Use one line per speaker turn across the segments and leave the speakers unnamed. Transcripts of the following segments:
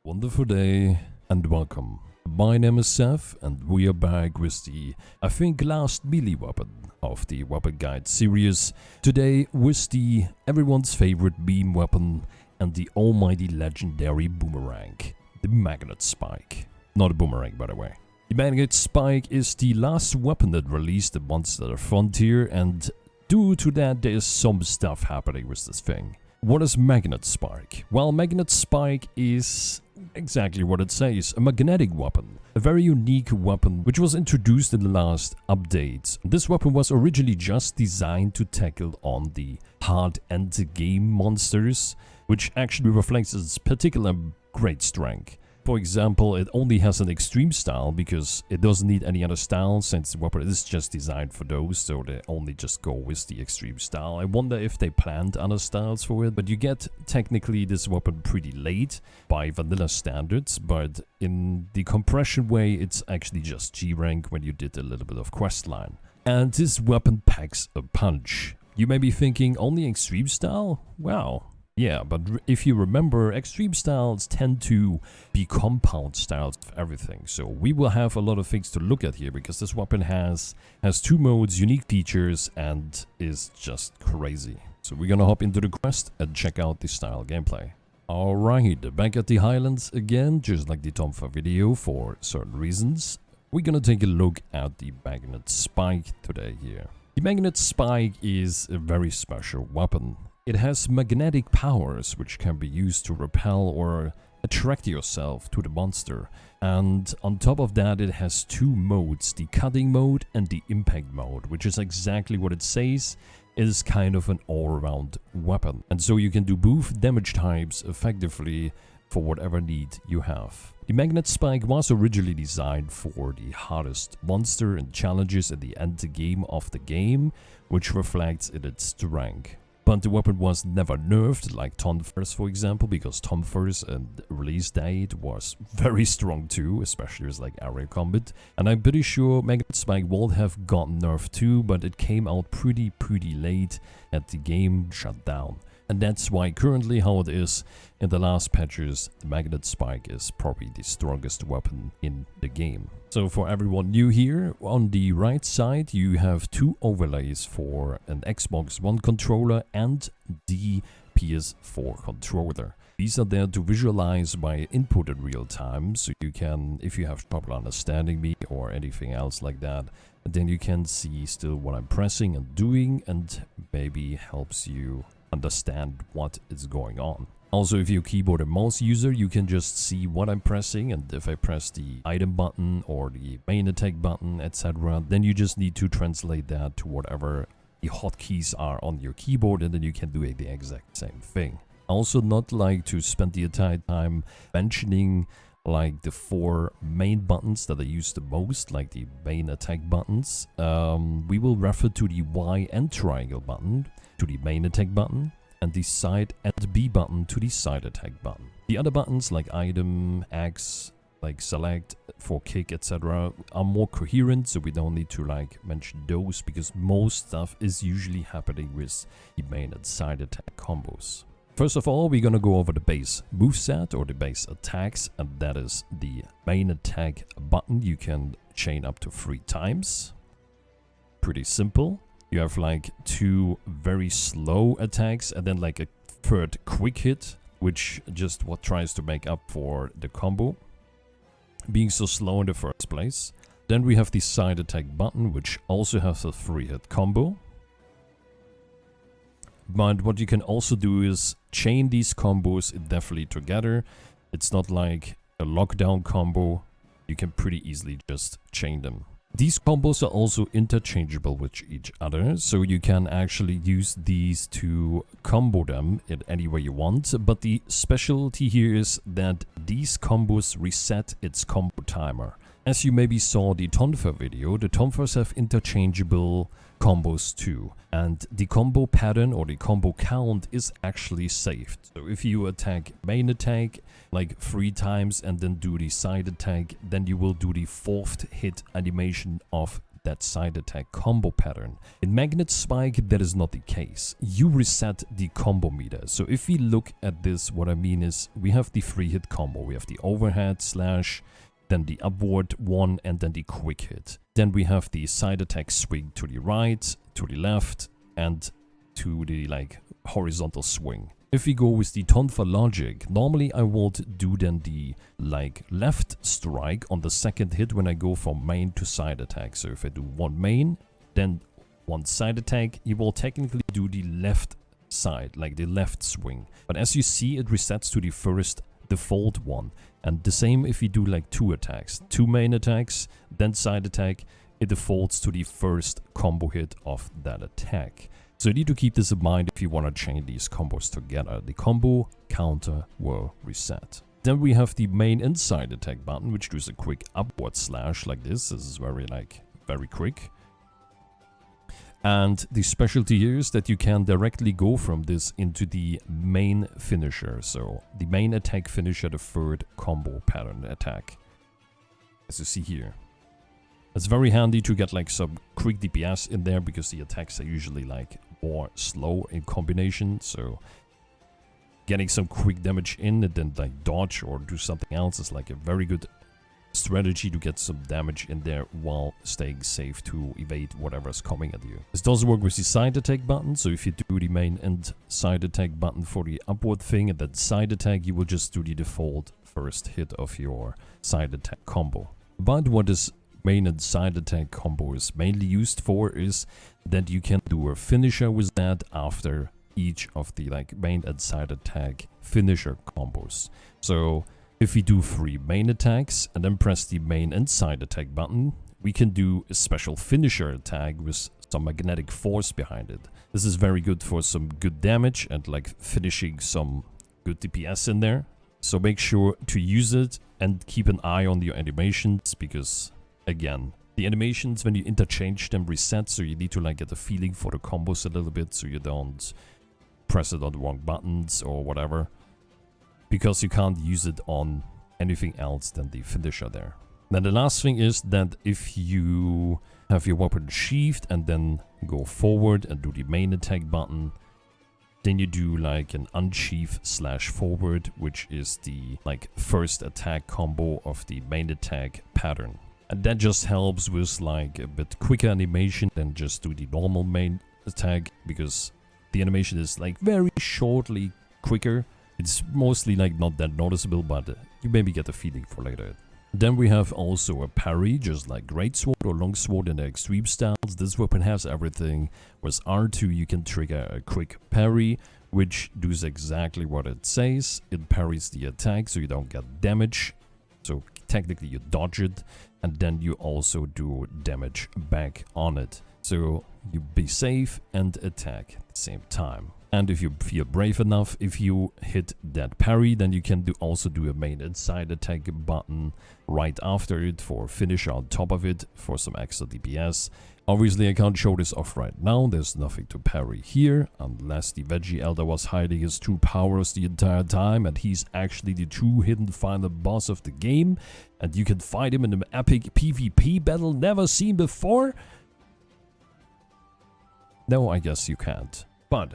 Wonderful day and welcome. My name is Seth and we are back with the, I think, last melee weapon of the weapon guide series. Today with the everyone's favorite beam weapon and the almighty legendary boomerang, the magnet spike. Not a boomerang, by the way. The magnet spike is the last weapon that released the Monster Frontier, and due to that there is some stuff happening with this thing. What is magnet spike? Well, magnet spike is exactly what it says, a magnetic weapon. A very unique weapon which was introduced in the last update. This weapon was originally just designed to tackle on the hard end game monsters, which actually reflects its particular great strength. For example, it only has an extreme style because it doesn't need any other style, since the weapon is just designed for those, so they only just go with the extreme style. I wonder if they planned other styles for it, but you get technically this weapon pretty late by vanilla standards, but in the compression way it's actually just G rank when you did a little bit of questline. And this weapon packs a punch. You may be thinking, only extreme style? Wow. Yeah, but if you remember, extreme styles tend to be compound styles of everything. So we will have a lot of things to look at here because this weapon has two modes, unique features, and is just crazy. So we're gonna hop into the quest and check out the style gameplay. Alright, back at the Highlands again, just like the Tomfa video for certain reasons. We're gonna take a look at the magnet spike today here. The magnet spike is a very special weapon. It has magnetic powers which can be used to repel or attract yourself to the monster. And on top of that, it has two modes, the cutting mode and the impact mode, which is exactly what it says. It is kind of an all-around weapon. And so you can do both damage types effectively for whatever need you have. The magnet spike was originally designed for the hardest monster and challenges at the end game of the game, which reflects in its strength. But the weapon was never nerfed, like Tonfers for example, because Tonfers and release date was very strong too, especially with like area combat. And I'm pretty sure Magnet Spike would have gotten nerfed too, but it came out pretty late at the game shut down. And that's why currently how it is in the last patches, the Magnet Spike is probably the strongest weapon in the game. So for everyone new here, on the right side you have two overlays for an Xbox One controller and the PS4 controller. These are there to visualize my input in real time, so you can, if you have trouble understanding me or anything else like that, then you can see still what I'm pressing and doing, and maybe helps you understand what is going on. Also, if you're a keyboard and mouse user, you can just see what I'm pressing, and if I press the item button or the main attack button, etc., then you just need to translate that to whatever the hotkeys are on your keyboard, and then you can do the exact same thing. I also not like to spend the entire time mentioning like the four main buttons that I use the most, like the main attack buttons. We will refer to the Y and triangle button to the main attack button, and the side and B button to the side attack button. The other buttons like item, X, like select, for kick, etc. are more coherent, so we don't need to like mention those because most stuff is usually happening with the main and side attack combos. First of all, we're gonna go over the base moveset or the base attacks, and that is the main attack button. You can chain up to 3 times. Pretty simple. You have like 2 very slow attacks and then like a third quick hit, which just what tries to make up for the combo being so slow in the first place. Then we have the side attack button, which also has a 3-hit combo. But what you can also do is chain these combos indefinitely together. It's not like a lockdown combo. You can pretty easily just chain them. These combos are also interchangeable with each other, so you can actually use these to combo them in any way you want. But the specialty here is that these combos reset its combo timer. As you maybe saw the Tonfa video, the Tonfas have interchangeable combos too, and the combo pattern or the combo count is actually saved. So if you attack main attack like 3 times and then do the side attack, then you will do the 4th hit animation of that side attack combo pattern. In Magnet Spike, that is not the case. You reset the combo meter. So if we look at this, what I mean is we have the 3-hit combo. We have the overhead slash, then the upward one, and then the quick hit. Then we have the side attack swing to the right, to the left, and to the like horizontal swing. If we go with the Tonfa logic, normally I would do then the like left strike on the second hit when I go from main to side attack. So if I do one main, then one side attack, you will technically do the left side, like the left swing. But as you see, it resets to the first default one. And the same if you do like 2 attacks, 2 main attacks, then side attack, it defaults to the first combo hit of that attack. So you need to keep this in mind if you want to chain these combos together. The combo counter will reset. Then we have the main and side attack button, which does a quick upward slash like this. This is very quick. And the specialty here is that you can directly go from this into the main finisher. So the main attack finisher, the third combo pattern attack, as you see here. It's very handy to get like some quick DPS in there because the attacks are usually like more slow in combination. So getting some quick damage in and then like dodge or do something else is like a very good strategy to get some damage in there while staying safe to evade whatever's coming at you. This does work with the side attack button. So if you do the main and side attack button for the upward thing and then side attack, you will just do the default first hit of your side attack combo. But what is main and side attack combo is mainly used for is that you can do a finisher with that after each of the like main and side attack finisher combos. So if we do 3 main attacks and then press the main and side attack button, we can do a special finisher attack with some magnetic force behind it. This is very good for some good damage and like finishing some good DPS in there. So make sure to use it and keep an eye on your animations because again, the animations when you interchange them reset, so you need to like get a feeling for the combos a little bit so you don't press it on the wrong buttons or whatever, because you can't use it on anything else than the finisher there. Then the last thing is that if you have your weapon sheathed and then go forward and do the main attack button, then you do like an unsheath slash forward, which is the like first attack combo of the main attack pattern. And that just helps with like a bit quicker animation than just do the normal main attack, because the animation is like very shortly quicker. It's mostly like not that noticeable, but you maybe get a feeling for later. Then we have also a parry, just like Greatsword or Longsword in the extreme styles. This weapon has everything. With R2 you can trigger a quick parry, which does exactly what it says. It parries the attack so you don't get damage. So technically you dodge it, and then you also do damage back on it. So you be safe and attack at the same time. And if you feel brave enough, if you hit that parry, then you can also do a main and side attack button right after it for finish on top of it for some extra DPS. Obviously I can't show this off right now, there's nothing to parry here, unless the Veggie Elder was hiding his true powers the entire time and he's actually the true hidden final boss of the game, and you can fight him in an epic PvP battle never seen before. No, I guess you can't. But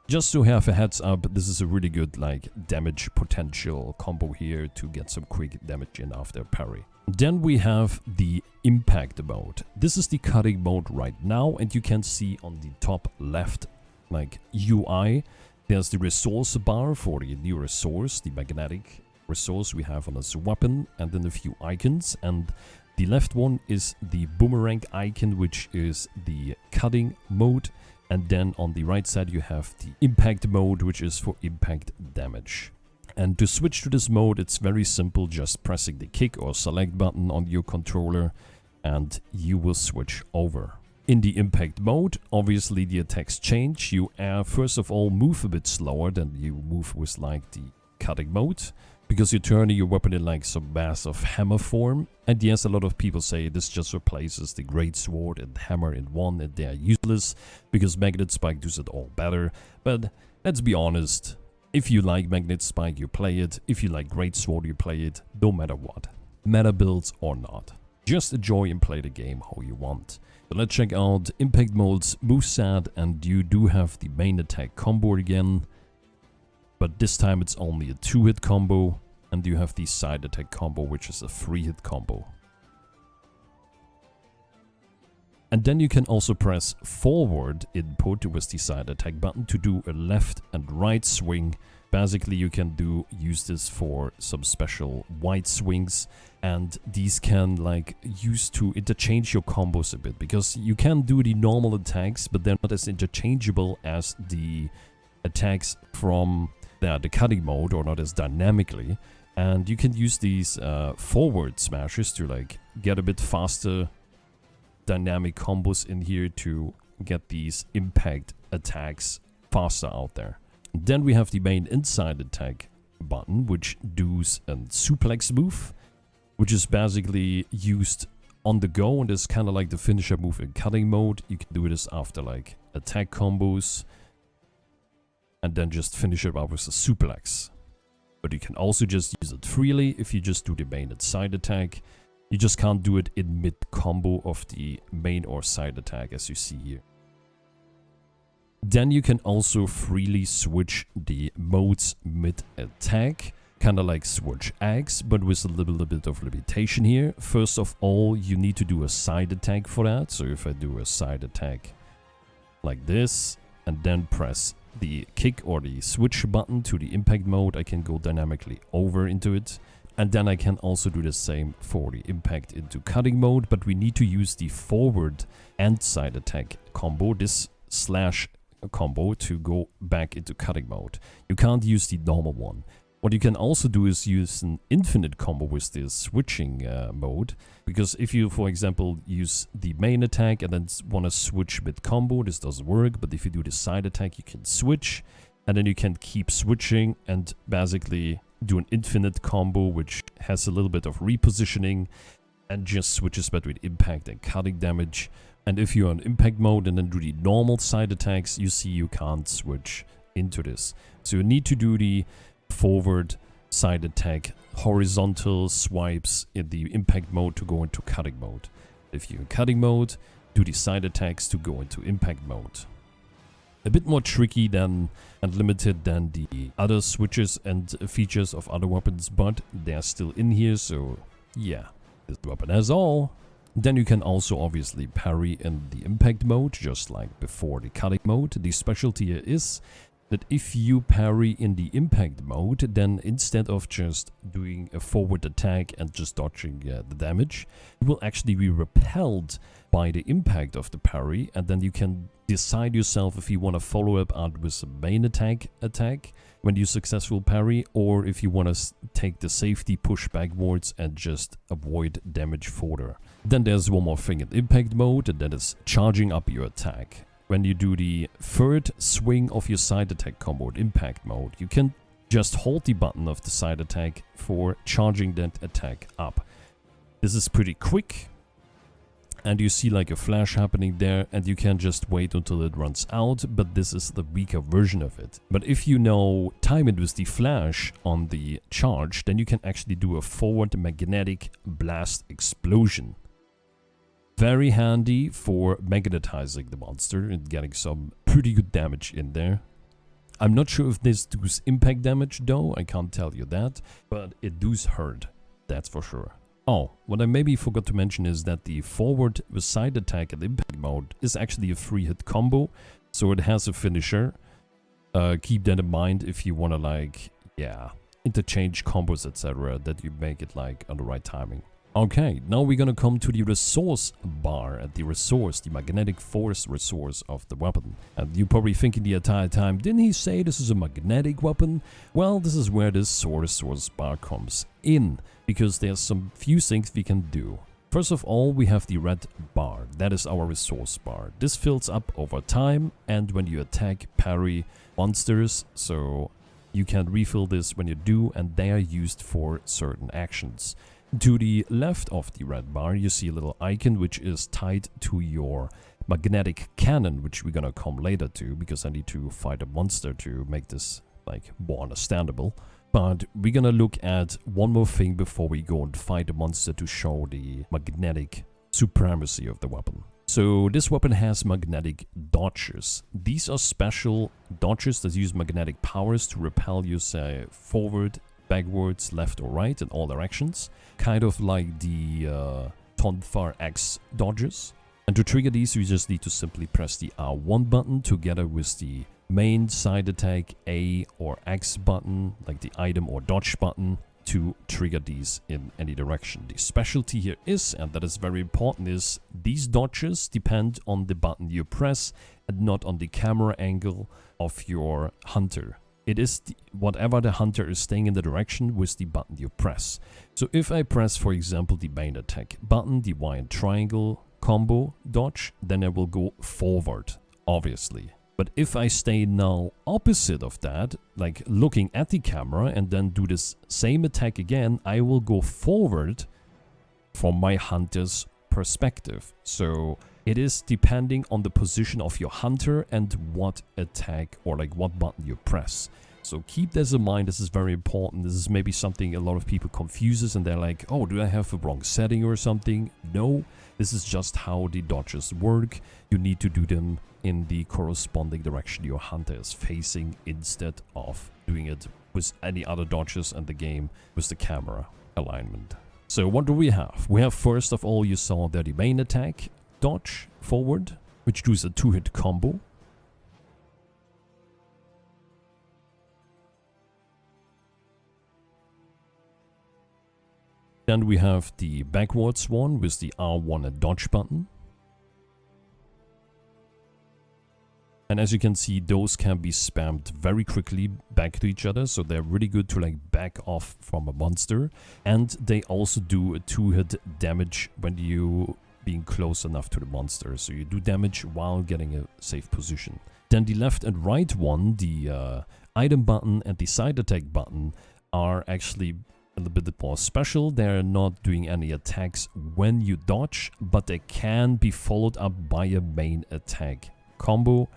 just to have a heads up, this is a really good like damage potential combo here to get some quick damage in after parry. Then we have the impact mode. This is the cutting mode right now, and you can see on the top left like UI, there's the resource bar for the new resource, the magnetic resource we have on this weapon, and then a few icons. And the left one is the boomerang icon, which is the cutting mode. And then on the right side you have the impact mode, which is for impact damage. And to switch to this mode, it's very simple, just pressing the kick or select button on your controller and you will switch over. In the impact mode, obviously the attacks change. You first of all move a bit slower than you move with like the cutting mode, because you're turning your weapon in like some massive hammer form. And yes, a lot of people say this just replaces the Greatsword and hammer in one, and they are useless because Magnet Spike does it all better. But let's be honest, if you like Magnet Spike, you play it. If you like Greatsword, you play it, no matter what, meta builds or not. Just enjoy and play the game how you want. So let's check out Impact Mode's moveset, and you do have the main attack combo again. But this time it's only a 2-hit combo, and you have the side attack combo, which is a 3-hit combo. And then you can also press forward input with the side attack button to do a left and right swing. Basically you can use this for some special wide swings, and these can like use to interchange your combos a bit, because you can do the normal attacks but they're not as interchangeable as the attacks from the cutting mode, or not as dynamically. And you can use these forward smashes to like get a bit faster dynamic combos in here to get these impact attacks faster out there. And then we have the main inside attack button, which does a suplex move, which is basically used on the go, and is kind of like the finisher move in cutting mode. You can do this after like attack combos and then just finish it up with a suplex. But you can also just use it freely if you just do the main and side attack. You just can't do it in mid-combo of the main or side attack, as you see here. Then you can also freely switch the modes mid-attack, kind of like switch X, but with a little bit of limitation here. First of all, you need to do a side attack for that. So if I do a side attack like this, and then press the kick or the switch button to the impact mode, I can go dynamically over into it. And then I can also do the same for the impact into cutting mode, but we need to use the forward and side attack combo, this slash combo, to go back into cutting mode. You can't use the normal one. What you can also do is use an infinite combo with this switching mode, because if you, for example, use the main attack and then want to switch mid combo, this doesn't work. But if you do the side attack, you can switch, and then you can keep switching and basically do an infinite combo, which has a little bit of repositioning and just switches between impact and cutting damage. And if you're on impact mode and then do the normal side attacks, you see you can't switch into this. So you need to do the forward side attack horizontal swipes in the impact mode to go into cutting mode. If you're in cutting mode, do the side attacks to go into impact mode. A bit more tricky than and limited than the other switches and features of other weapons, but they're still in here, so yeah, this weapon has all. Then you can also obviously parry in the impact mode, just like before the cutting mode. The specialty here is that if you parry in the impact mode, then instead of just doing a forward attack and just dodging the damage, you will actually be repelled by the impact of the parry, and then you can decide yourself if you want to follow up with a main attack when you successful parry, or if you want to take the safety push backwards and just avoid damage further. Then there's one more thing in impact mode, and that is charging up your attack. When you do the third swing of your side attack combo in impact mode, you can just hold the button of the side attack for charging that attack up. This is pretty quick, and you see like a flash happening there, and you can just wait until it runs out, but this is the weaker version of it. But if you now time it with the flash on the charge, then you can actually do a forward magnetic blast explosion. Very handy for magnetizing the monster and getting some pretty good damage in there. I'm not sure if this does impact damage though, I can't tell you that, but it does hurt, that's for sure. Oh, what I maybe forgot to mention is that the forward with side attack and impact mode is actually a 3-hit combo, so it has a finisher. Keep that in mind if you want to like, yeah, interchange combos, etc., that you make it like on the right timing. Okay, now we're gonna come to the resource bar at the magnetic force resource of the weapon. And you're probably thinking the entire time, didn't he say this is a magnetic weapon? Well, this is where this resource bar comes in, because there's some few things we can do. First of all, we have the red bar, that is our resource bar. This fills up over time, and when you attack, parry monsters, so you can refill this when you do, and they are used for certain actions. To the left of the red bar, you see a little icon which is tied to your magnetic cannon, which we're gonna come later to, because I need to fight a monster to make this like more understandable. But we're gonna look at one more thing before we go and fight the monster to show the magnetic supremacy of the weapon. So this weapon has magnetic dodges. These are special dodges that use magnetic powers to repel you, say, forward, backwards, left or right in all directions. Kind of like the Tonfar X dodges. And to trigger these, you just need to simply press the R1 button together with the main side attack A or X button, like the item or dodge button, to trigger these in any direction. The specialty here is, and that is very important, is these dodges depend on the button you press and not on the camera angle of your hunter. It is whatever the hunter is staying in the direction with the button you press. So if I press, for example, the main attack button, the Y and triangle combo dodge, then I will go forward, obviously. But if I stay now opposite of that, like looking at the camera and then do this same attack again, I will go forward from my hunter's perspective. So it is depending on the position of your hunter and what attack or like what button you press. So keep this in mind. This is very important. This is maybe something a lot of people confuses and they're like, oh, do I have the wrong setting or something? No, this is just how the dodges work. You need to do them in the corresponding direction your hunter is facing instead of doing it with any other dodges in the game with the camera alignment. So what do we have? We have, first of all, you saw there the main attack dodge forward, which does a 2-hit combo. Then we have the backwards one with the R1 and dodge button. And as you can see, those can be spammed very quickly back to each other. So they're really good to like back off from a monster. And they also do a 2-hit damage when you being close enough to the monster. So you do damage while getting a safe position. Then the left and right one, the item button and the side attack button, are actually a little bit more special. They're not doing any attacks when you dodge, but they can be followed up by a main attack combo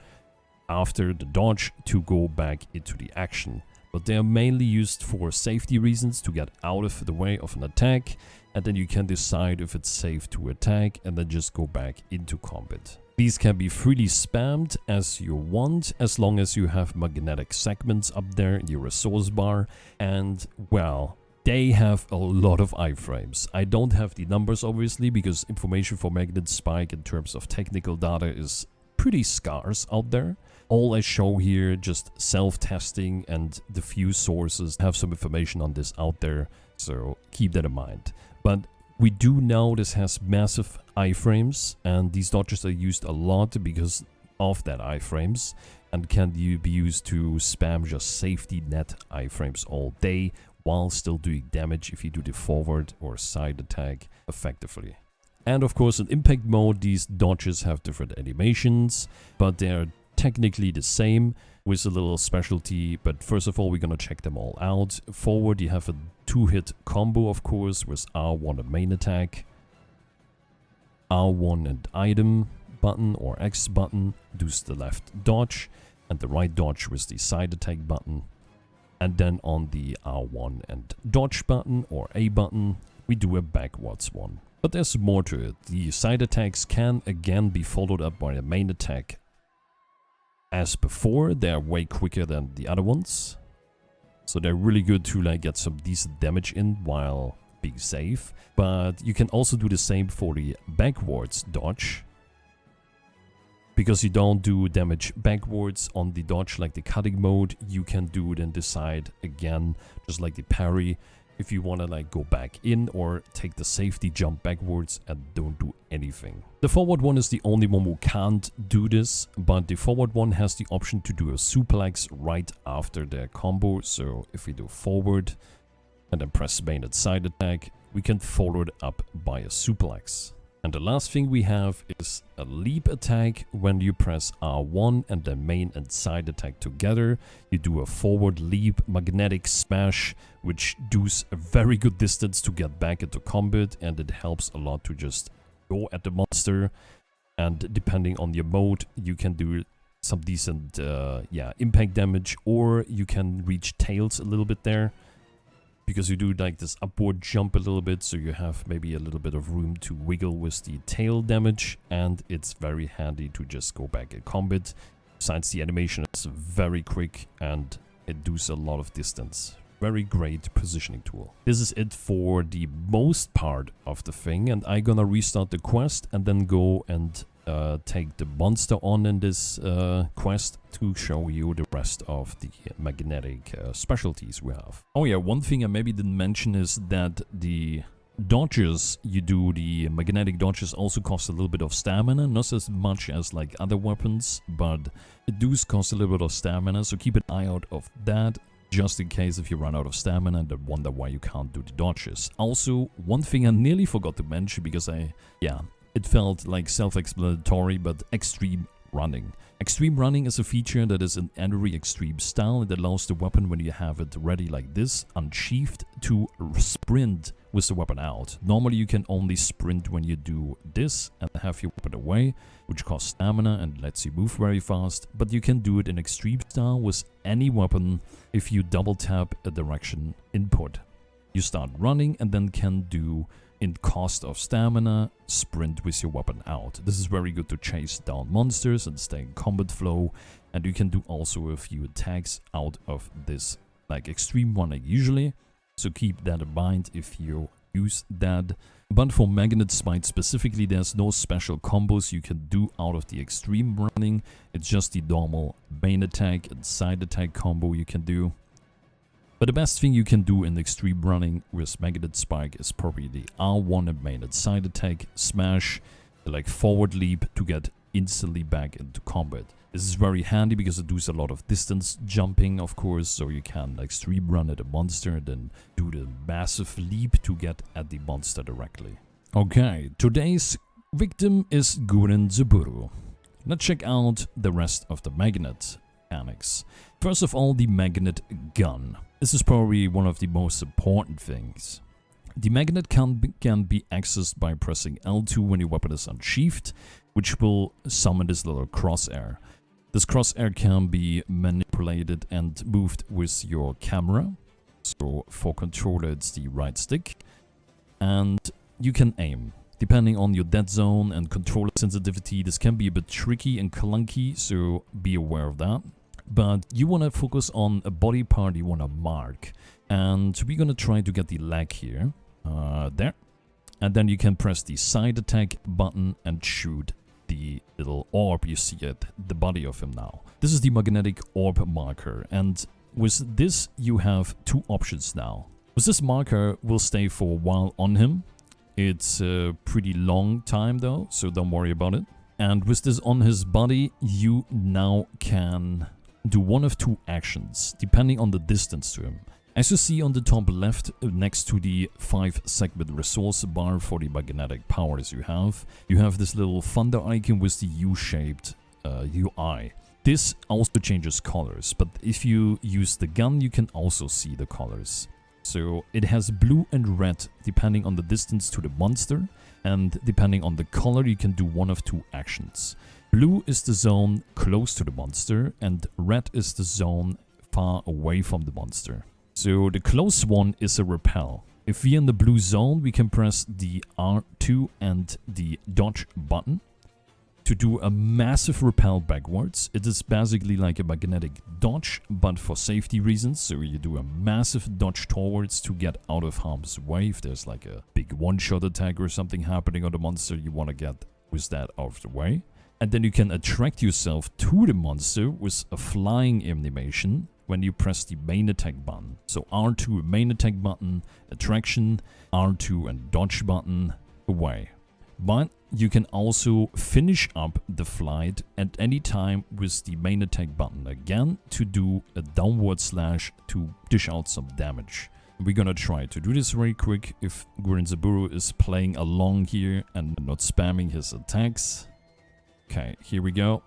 after the dodge to go back into the action. But they are mainly used for safety reasons, to get out of the way of an attack, and then you can decide if it's safe to attack and then just go back into combat. These can be freely spammed as you want, as long as you have magnetic segments up there in your resource bar, and well, they have a lot of iframes. I don't have the numbers obviously, because information for Magnet Spike in terms of technical data is pretty scarce out there. All I show here, just self-testing, and the few sources have some information on this out there, so keep that in mind. But we do know this has massive iframes, and these dodges are used a lot because of that iframes, and can be used to spam just safety net iframes all day while still doing damage if you do the forward or side attack effectively. And of course, in impact mode, these dodges have different animations, but they're technically the same with a little specialty. But first of all, we're gonna check them all out. Forward, you have a 2-hit combo, of course, with R1 and main attack, R1 and item button or X button does the left dodge, and the right dodge with the side attack button. And then on the R1 and dodge button or A button, we do a backwards one. But there's more to it. The side attacks can again be followed up by a main attack. As before, they're way quicker than the other ones. So they're really good to like get some decent damage in while being safe. But you can also do the same for the backwards dodge, because you don't do damage backwards on the dodge like the cutting mode. You can do it and decide again, just like the parry, if you want to like go back in or take the safety jump backwards and don't do anything. The forward one is the only one who can't do this, but the forward one has the option to do a suplex right after their combo. So if we do forward and then press main and side attack, we can follow it up by a suplex. And the last thing we have is a leap attack. When you press R1 and then main and side attack together, you do a forward leap magnetic smash, which does a very good distance to get back into combat, and it helps a lot to just go at the monster. And depending on your mode, you can do some decent impact damage, or you can reach tails a little bit there. because you do like this upward jump a little bit, so you have maybe a little bit of room to wiggle with the tail damage, and it's very handy to just go back in combat. Besides, the animation is very quick and it does a lot of distance. Very great positioning tool. This is it for the most part of the thing, and I'm gonna restart the quest and then go and take the monster on in this quest to show you the rest of the magnetic specialties we have. Oh yeah, one thing I maybe didn't mention is that the dodges you do, the magnetic dodges, also cost a little bit of stamina, not as much as like other weapons, but it does cost a little bit of stamina, so keep an eye out of that, just in case if you run out of stamina and wonder why you can't do the dodges. Also, one thing I nearly forgot to mention, because it felt like self-explanatory, but extreme running. Extreme running is a feature that is in every extreme style. It allows the weapon, when you have it ready like this, unsheathed, to sprint with the weapon out. Normally you can only sprint when you do this and have your weapon away, which costs stamina and lets you move very fast, but you can do it in extreme style with any weapon if you double tap a direction input. You start running and then can do, in cost of stamina, sprint with your weapon out. This is very good to chase down monsters and stay in combat flow, and you can do also a few attacks out of this like extreme running usually, so keep that in mind if you use that. But for magnet spite specifically, there's no special combos you can do out of the extreme running. It's just the normal main attack and side attack combo you can do. But the best thing you can do in extreme running with Magnet Spike is probably the R1 and main side attack, smash, like forward leap to get instantly back into combat. This is very handy because it does a lot of distance jumping, of course, so you can like extreme run at a monster, then do the massive leap to get at the monster directly. Okay, today's victim is Guren Zeburu. Let's check out the rest of the magnet mechanics. First of all, the magnet gun. This is probably one of the most important things. The magnet can be accessed by pressing L2 when your weapon is unsheathed, which will summon this little crosshair. This crosshair can be manipulated and moved with your camera. So for controller it's the right stick. And you can aim. Depending on your dead zone and controller sensitivity, this can be a bit tricky and clunky, so be aware of that. But you want to focus on a body part you want to mark. And we're going to try to get the leg here. There. And then you can press the side attack button and shoot the little orb you see at the body of him now. This is the magnetic orb marker. And with this you have two options now. With this marker will stay for a while on him. It's a pretty long time though, so don't worry about it. And with this on his body, you now can do one of two actions, depending on the distance to him. As you see on the top left, next to the 5-segment resource bar for the magnetic powers you have this little thunder icon with the U-shaped UI. This also changes colors, but if you use the gun, you can also see the colors. So it has blue and red depending on the distance to the monster, and depending on the color you can do one of two actions. Blue is the zone close to the monster, and red is the zone far away from the monster. So the close one is a repel. If we're in the blue zone, we can press the R2 and the dodge button to do a massive repel backwards. It is basically like a magnetic dodge, but for safety reasons. So you do a massive dodge towards to get out of harm's way. If there's like a big one-shot attack or something happening on the monster, you want to get with that out of the way. And then you can attract yourself to the monster with a flying animation when you press the main attack button. So R2 main attack button, attraction, R2 and dodge button, away. But you can also finish up the flight at any time with the main attack button again to do a downward slash to dish out some damage. We're gonna try to do this very quick if Guren Zeburu is playing along here and not spamming his attacks. Okay, here we go.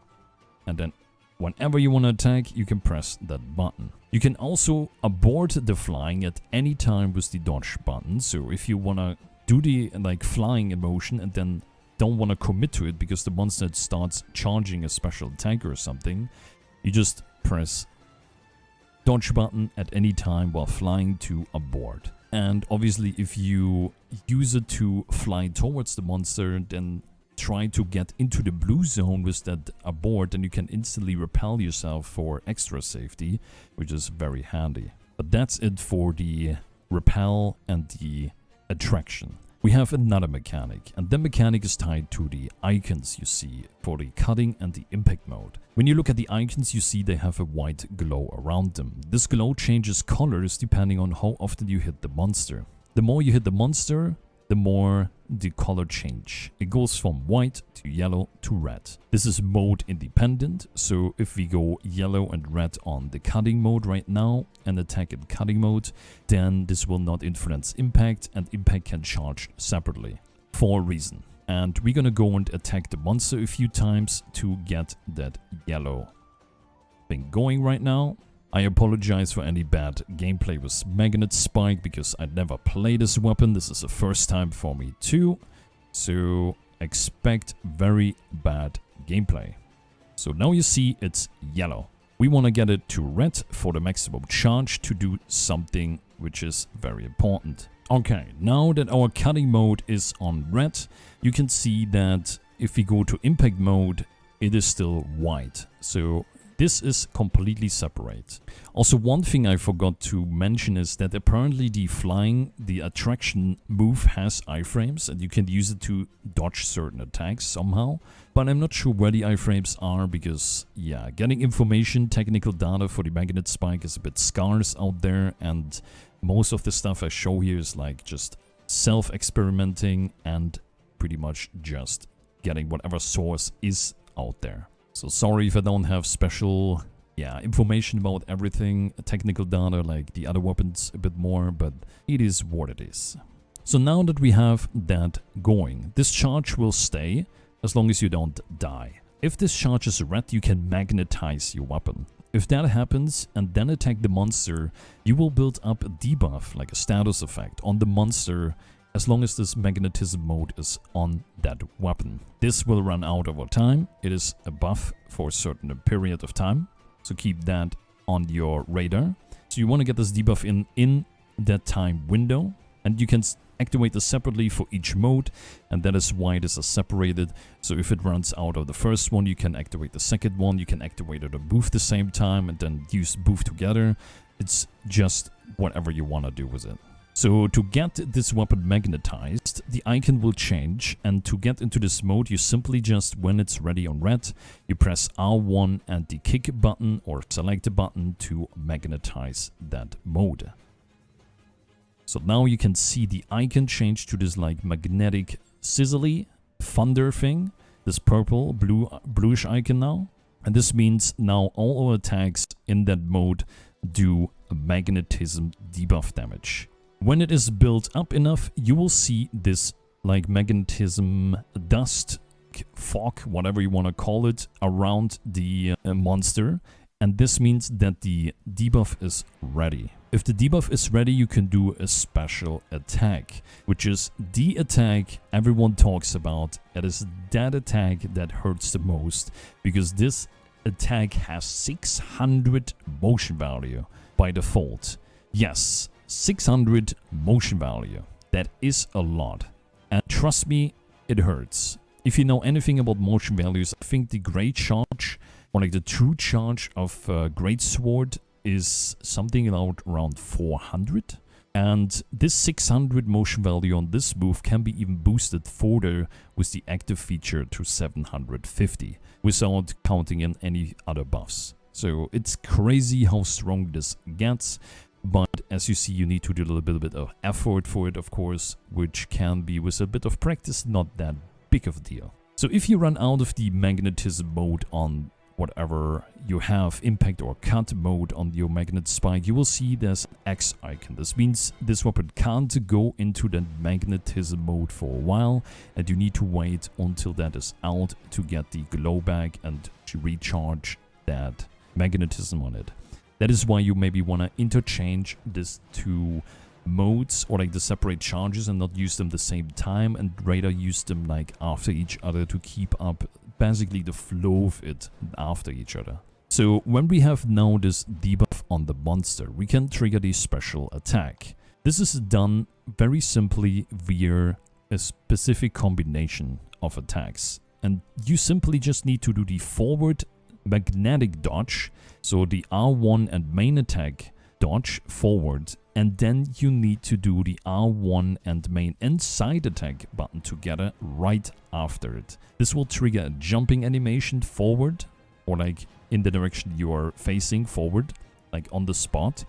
And then whenever you want to attack, you can press that button. You can also abort the flying at any time with the dodge button. So if you want to do the like flying emotion and then don't want to commit to it because the monster starts charging a special attack or something, you just press dodge button at any time while flying to a board. And obviously if you use it to fly towards the monster, then try to get into the blue zone with that abort, and you can instantly repel yourself for extra safety, which is very handy. But that's it for the repel and the attraction. We have another mechanic, and the mechanic is tied to the icons you see for the cutting and the impact mode. When you look at the icons, you see they have a white glow around them. This glow changes colors depending on how often you hit the monster. The more you hit the monster, the more the color change. It goes from white to yellow to red. This is mode independent, so if we go yellow and red on the cutting mode right now and attack in cutting mode, then this will not influence impact, and impact can charge separately for a reason. And we're gonna go and attack the monster a few times to get that yellow thing going right now. I apologize for any bad gameplay with Magnet Spike because I never played this weapon. This is the first time for me too. So expect very bad gameplay. So now you see it's yellow. We want to get it to red for the maximum charge to do something which is very important. Okay, now that our cutting mode is on red, you can see that if we go to impact mode, it is still white. So this is completely separate. Also, one thing I forgot to mention is that apparently the attraction move has iframes, and you can use it to dodge certain attacks somehow. But I'm not sure where the iframes are because, yeah, getting information, technical data for the Magnet Spike is a bit scarce out there, and most of the stuff I show here is like just self-experimenting and pretty much just getting whatever source is out there. So sorry if I don't have special information about everything, technical data like the other weapons a bit more, but it is what it is. So now that we have that going, this charge will stay as long as you don't die. If this charge is red, you can magnetize your weapon. If that happens and then attack the monster, you will build up a debuff, like a status effect, on the monster as long as this magnetism mode is on that weapon. This will run out over time. It is a buff for a certain period of time, so keep that on your radar. So you want to get this debuff in that time window, and you can activate this separately for each mode, and that is why this is separated. So if it runs out of the first one, you can activate the second one, you can activate it on both the same time and then use both together. It's just whatever you want to do with it. So to get this weapon magnetized, the icon will change, and to get into this mode, you simply just, when it's ready on red, you press R1 and the kick button or select button to magnetize that mode. So now you can see the icon change to this like magnetic sizzly thunder thing, this purple bluish icon now. And this means now all our attacks in that mode do a magnetism debuff damage. When it is built up enough, you will see this like magnetism dust, fog, whatever you want to call it, around the monster. And this means that the debuff is ready. If the debuff is ready, you can do a special attack, which is the attack everyone talks about. It is that attack that hurts the most, because this attack has 600 motion value by default. Yes, 600 motion value. That is a lot. And trust me, it hurts. If you know anything about motion values, I think the great charge, or like the true charge of Great Sword, is something around 400. And this 600 motion value on this move can be even boosted further with the active feature to 750 without counting in any other buffs. So it's crazy how strong this gets. But as you see, you need to do a little bit of effort for it, of course, which can be, with a bit of practice, not that big of a deal. So if you run out of the magnetism mode on whatever you have, impact or cut mode on your magnet spike, you will see there's an X icon. This means this weapon can't go into the magnetism mode for a while, and you need to wait until that is out to get the glow back and to recharge that magnetism on it. That is why you maybe want to interchange these two modes, or like the separate charges, and not use them the same time, and rather use them like after each other to keep up basically the flow of it after each other. So when we have now this debuff on the monster, we can trigger the special attack. This is done very simply via a specific combination of attacks. And you simply just need to do the forward magnetic dodge, so the R1 and main attack dodge forward, and then you need to do the R1 and main and side attack button together right after it. This will trigger a jumping animation forward, or like in the direction you are facing forward, like on the spot.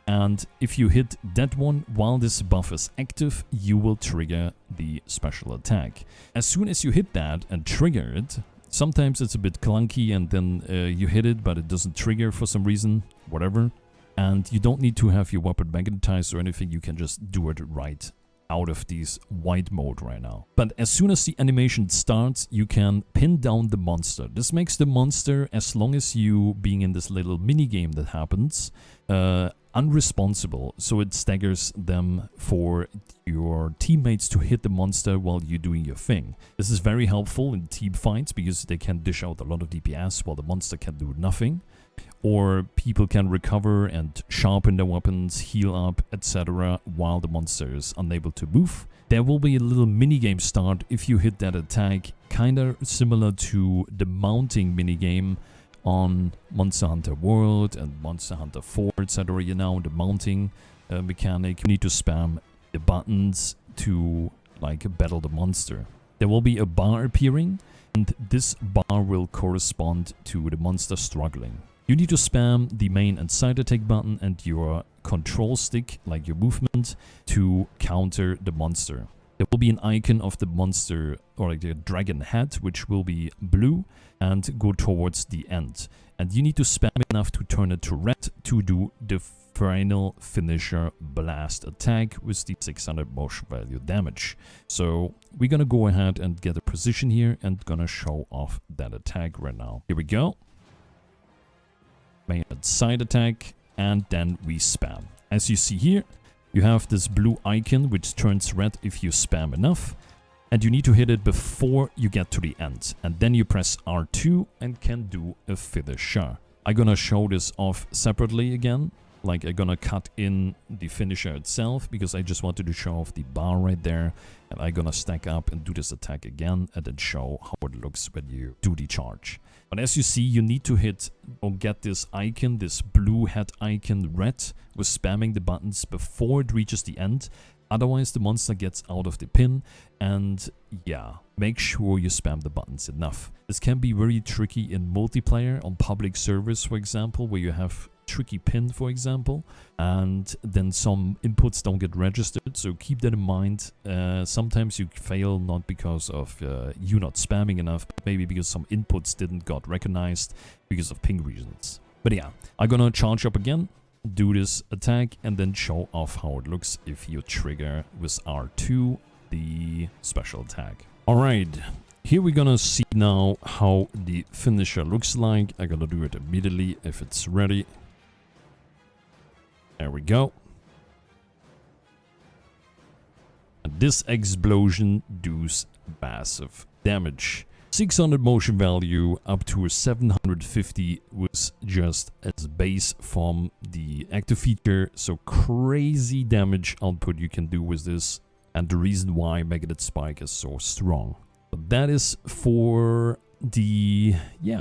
And if you hit that one while this buff is active, you will trigger the special attack. As soon as you hit that and trigger it, sometimes it's a bit clunky and then you hit it, but it doesn't trigger for some reason, whatever. And you don't need to have your weapon magnetized or anything, you can just do it right out of this white mode right now. But as soon as the animation starts, you can pin down the monster. This makes the monster, as long as you being in this little mini game that happens, unresponsible. So it staggers them for your teammates to hit the monster while you're doing your thing. This is very helpful in team fights because they can dish out a lot of DPS while the monster can do nothing. Or people can recover and sharpen their weapons, heal up, etc. while the monster is unable to move. There will be a little minigame start if you hit that attack, kinda similar to the mounting minigame on Monster Hunter World and Monster Hunter 4, etc. You know, the mounting mechanic. You need to spam the buttons to like battle the monster. There will be a bar appearing, and this bar will correspond to the monster struggling. You need to spam the main and side attack button and your control stick, like your movement, to counter the monster. There will be an icon of the monster, or like the dragon head, which will be blue and go towards the end. And you need to spam enough to turn it to red to do the final finisher blast attack with the 600 motion value damage. So we're gonna go ahead and get a position here and gonna show off that attack right now. Here we go. Main and side attack, and then we spam. As you see here, you have this blue icon which turns red if you spam enough, and you need to hit it before you get to the end, and then you press R2 and can do a finisher. I'm gonna show this off separately again, like I'm gonna cut in the finisher itself because I just wanted to show off the bar right there, and I'm gonna stack up and do this attack again and then show how it looks when you do the charge. But as you see, you need to hit or get this icon, this blue head icon red, with spamming the buttons before it reaches the end. Otherwise, the monster gets out of the pin, and yeah, make sure you spam the buttons enough. This can be very tricky in multiplayer on public servers, for example, where you have tricky pin, for example, and then some inputs don't get registered, so keep that in mind. Sometimes you fail not because of you not spamming enough, but maybe because some inputs didn't got recognized because of ping reasons. But yeah, I'm gonna charge up again, do this attack, and then show off how it looks if you trigger with R2 the special attack. Alright, here we're gonna see now how the finisher looks like. I'm gonna do it immediately if it's ready. There we go. And this explosion does massive damage. 600 motion value up to 750 was just as base from the active feature. So crazy damage output you can do with this. And the reason why Magnet Spike is so strong. But that is for the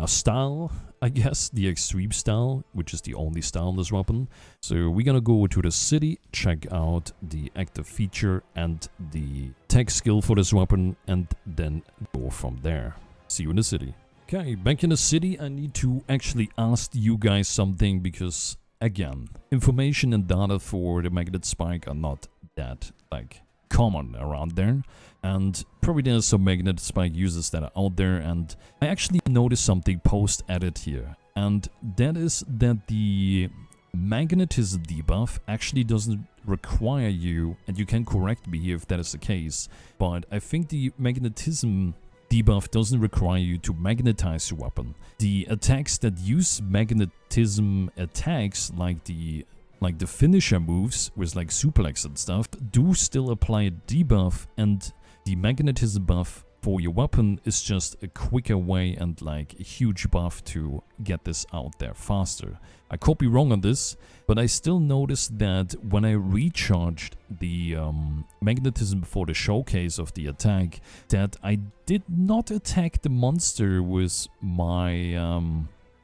style, I guess, the extreme style, which is the only style in this weapon. So we're gonna go to the city, check out the active feature and the tech skill for this weapon, and then go from there. See you in the city. Okay, back in the city, I need to actually ask you guys something because, again, information and data for the Magnet Spike are not that, like, common around there, and probably there's some Magnet Spike users that are out there, and I actually noticed something post-edit here, and that is that the magnetism debuff actually doesn't require you, and you can correct me here if that is the case, but I think the magnetism debuff doesn't require you to magnetize your weapon. The attacks that use magnetism attacks, like the finisher moves with like suplex and stuff, do still apply a debuff, and the magnetism buff for your weapon is just a quicker way and like a huge buff to get this out there faster. I could be wrong on this, but I still noticed that when I recharged the magnetism for the showcase of the attack, that I did not attack the monster with my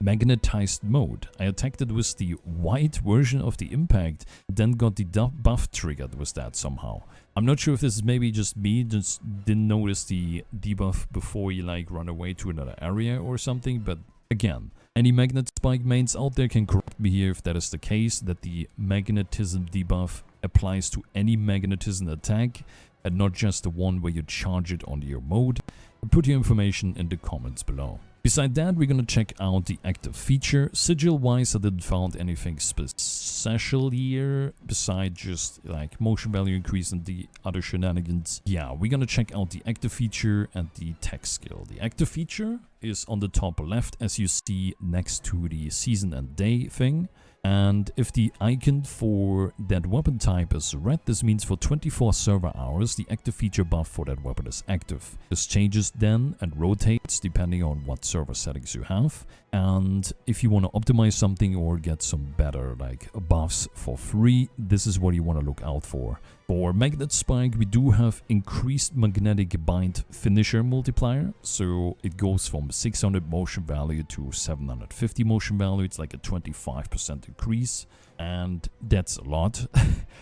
magnetized mode. I attacked it with the white version of the impact, then got the buff triggered with that somehow. I'm not sure if this is maybe just me, just didn't notice the debuff before you like run away to another area or something, but again, any magnet spike mains out there can correct me here if that is the case, that the magnetism debuff applies to any magnetism attack and not just the one where you charge it onto your mode. Put your information in the comments below. Beside that, we're gonna check out the active feature. Sigil-wise, I didn't find anything special here, besides just like motion value increase and the other shenanigans. Yeah, we're gonna check out the active feature and the tech skill. The active feature is on the top left, as you see next to the season and day thing. And if the icon for that weapon type is red, this means for 24 server hours, the active feature buff for that weapon is active. This changes then and rotates depending on what server settings you have. And if you want to optimize something or get some better like buffs for free, this is what you want to look out for. For Magnet Spike, we do have increased magnetic bind finisher multiplier, so it goes from 600 motion value to 750 motion value. It's like a 25% increase, and that's a lot.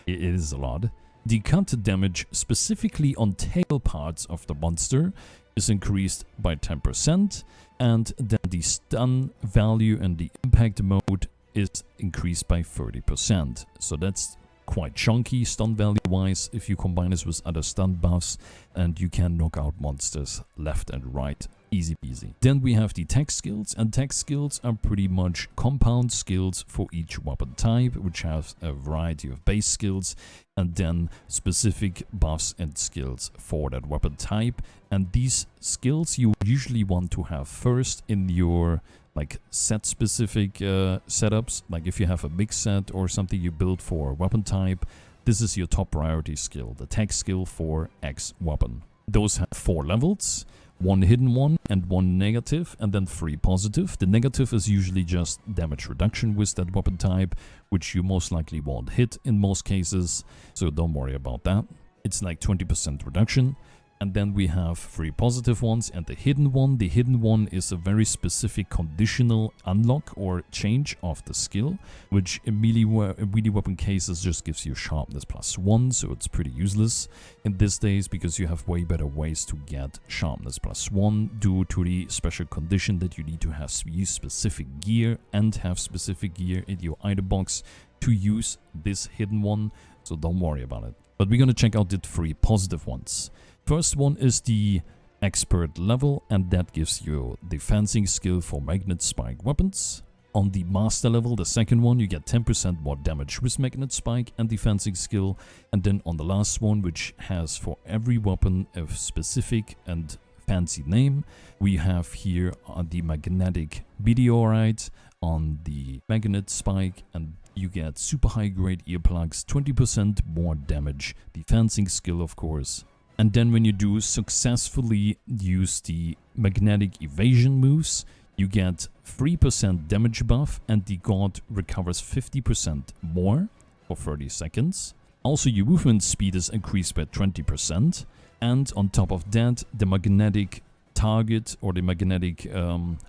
It is a lot. The cut damage specifically on tail parts of the monster is increased by 10%, and then the stun value and the impact mode is increased by 30%. So that's quite chunky stun value wise if you combine this with other stun buffs, and you can knock out monsters left and right easy peasy. Then we have the tech skills, and tech skills are pretty much compound skills for each weapon type, which has a variety of base skills and then specific buffs and skills for that weapon type. And these skills you usually want to have first in your like set specific setups. Like if you have a mix set or something you build for a weapon type, this is your top priority skill, the tech skill for X weapon. Those have 4 levels, 1 hidden one and 1 negative, and then 3 positive. The negative is usually just damage reduction with that weapon type, which you most likely won't hit in most cases, so don't worry about that. It's like 20% reduction. And then we have 3 positive ones and the hidden one. The hidden one is a very specific conditional unlock or change of the skill, which in melee weapon cases just gives you sharpness +1, so it's pretty useless in these days because you have way better ways to get sharpness +1 due to the special condition that you need to have use specific gear and have specific gear in your item box to use this hidden one, so don't worry about it. But we're gonna check out the 3 positive ones. First one is the expert level, and that gives you the fencing skill for magnet spike weapons. On the master level, the second one, you get 10% more damage with magnet spike and the fencing skill. And then on the last one, which has for every weapon a specific and fancy name, we have here the magnetic Meteorite on the magnet spike, and you get super high grade earplugs, 20% more damage, the fencing skill of course. And then when you do successfully use the magnetic evasion moves, you get 3% damage buff, and the god recovers 50% more for 30 seconds. Also, your movement speed is increased by 20%. And on top of that, the magnetic target or the magnetic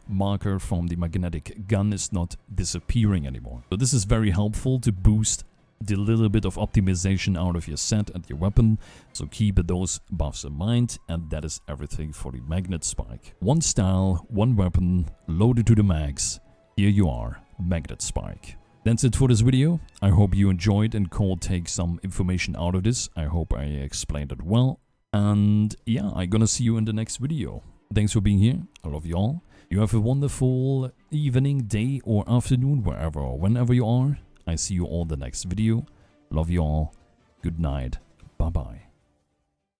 marker from the magnetic gun is not disappearing anymore. So this is very helpful to boost the little bit of optimization out of your set and your weapon, so keep those buffs in mind. And that is everything for the magnet spike. 1 style, 1 weapon, loaded to the max. Here you are, magnet spike. That's it for this video. I hope you enjoyed and could take some information out of this. I hope I explained it well. And yeah, I'm gonna see you in the next video. Thanks for being here. I love you all. You have a wonderful evening, day or afternoon, wherever or whenever you are. I see you all in the next video. Love you all. Good night. Bye-bye.